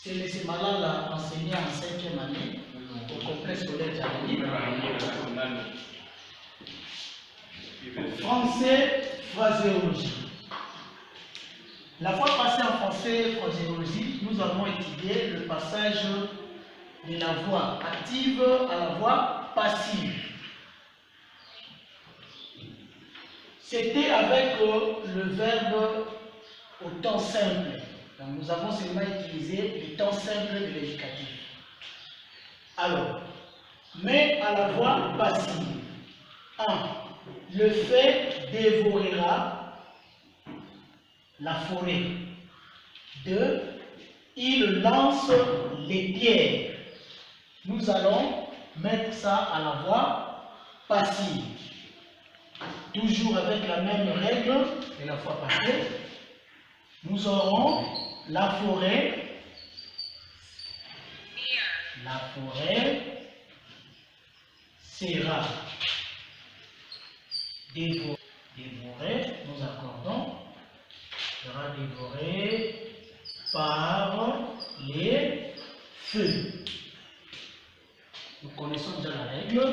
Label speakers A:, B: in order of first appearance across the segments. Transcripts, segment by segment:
A: C'est M. Malala, enseignant en 5e année au complexe scolaire Djamani. Français, phraséologie. La fois passée en français, phraséologie, nous avons étudié le passage de la voix active à la voix passive. C'était avec le verbe au temps simple. Donc nous avons seulement utilisé le temps simple de l'éducatif. Alors, mais à la voix passive. 1. Le fait dévorera la forêt. 2. Il lance les pierres. Nous allons mettre ça à la voix passive. Toujours avec la même règle de la fois passée. Nous aurons la forêt. La forêt sera dévorée, nous accordons, sera dévorée par les feux. Nous connaissons déjà la règle.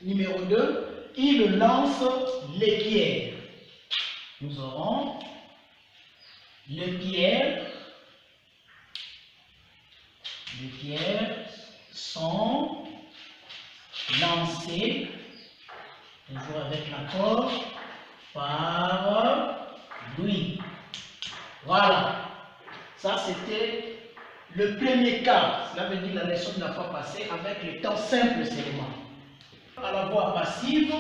A: Numéro 2, il lance les pierres. Nous aurons les pierres sont lancées, toujours avec l'accord, par lui. Voilà. Ça, c'était le premier cas. Cela veut dire la leçon de la fois passée avec le temps simple seulement. À la voix passive,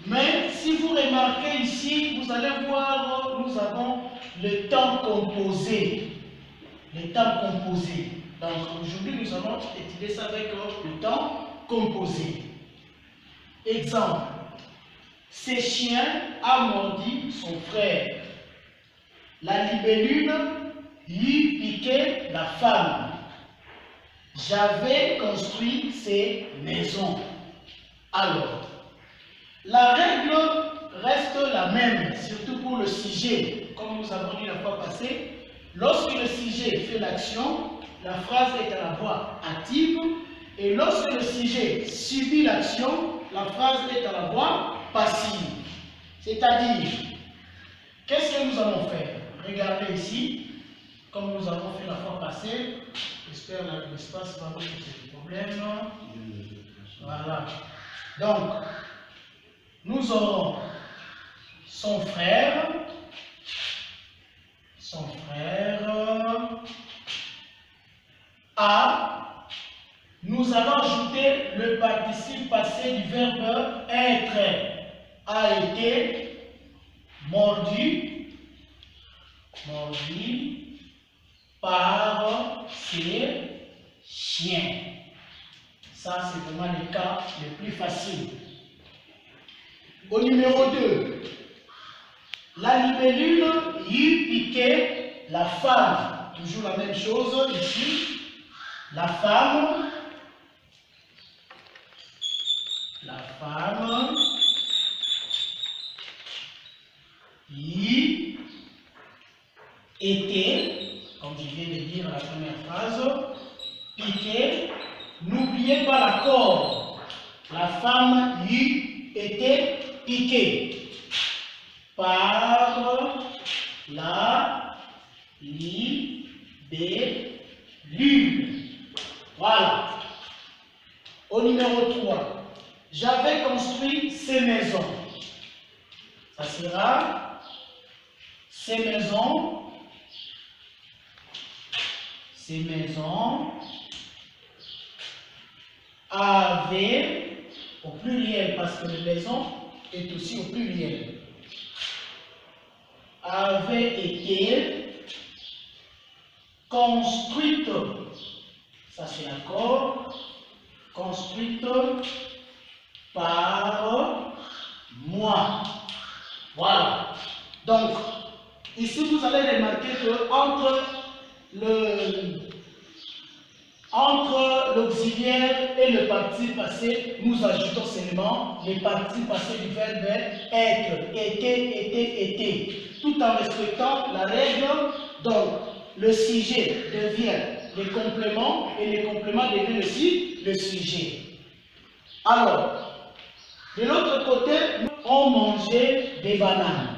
A: mais si vous remarquez ici, vous allez voir, nous avons le temps composé. Le temps composé. Donc aujourd'hui, nous allons étudier ça avec le temps composé. Exemple. Ce chien a mordi son frère. La libellule lui piquait la femme. J'avais construit ces maisons. Alors, la règle reste la même, surtout pour le sujet. Comme nous avons dit la fois passée, lorsque le sujet fait l'action, la phrase est à la voix active, et lorsque le sujet subit l'action, la phrase est à la voix passive. C'est-à-dire, qu'est-ce que nous allons faire? Regardez ici, comme nous avons fait la fois passée, j'espère que l'espace va résoudre ce problème. Voilà. Donc, nous aurons son frère, a. Nous allons ajouter le participe passé du verbe être. A été mordu par ces chiens. Ça, c'est vraiment le cas le plus facile. Au numéro 2, la libellule y piquait la femme. Toujours la même chose ici. La femme y était, comme je viens de dire la première phrase, piqué. N'oubliez pas l'accord. La femme y était piquée par la libellule. Voilà. Au numéro 3, j'avais construit ces maisons. Ça sera ces maisons avaient, au pluriel, parce que la maison est aussi au pluriel, avait été construite, ça c'est l'accord, construite par moi. Voilà. Donc, ici vous allez remarquer que entre l'auxiliaire et le participe passé, nous ajoutons seulement les participes passés du verbe être, était, tout en respectant la règle. Donc, le sujet devient les compléments et les compléments deviennent aussi le sujet. Alors, de l'autre côté, on mangeait des bananes.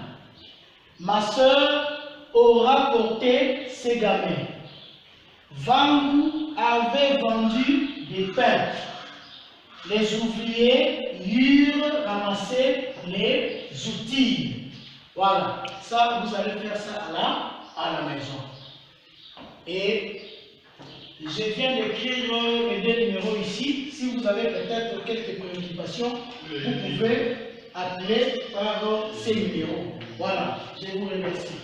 A: Ma soeur aura porté ses gamins. Vangu avait vendu des pains. Les ouvriers eurent ramassé les outils. Voilà, ça, vous allez faire ça à la maison. Et je viens d'écrire les deux numéros ici. Si vous avez peut-être quelques préoccupations, vous pouvez appeler par ces numéros. Voilà, je vous remercie.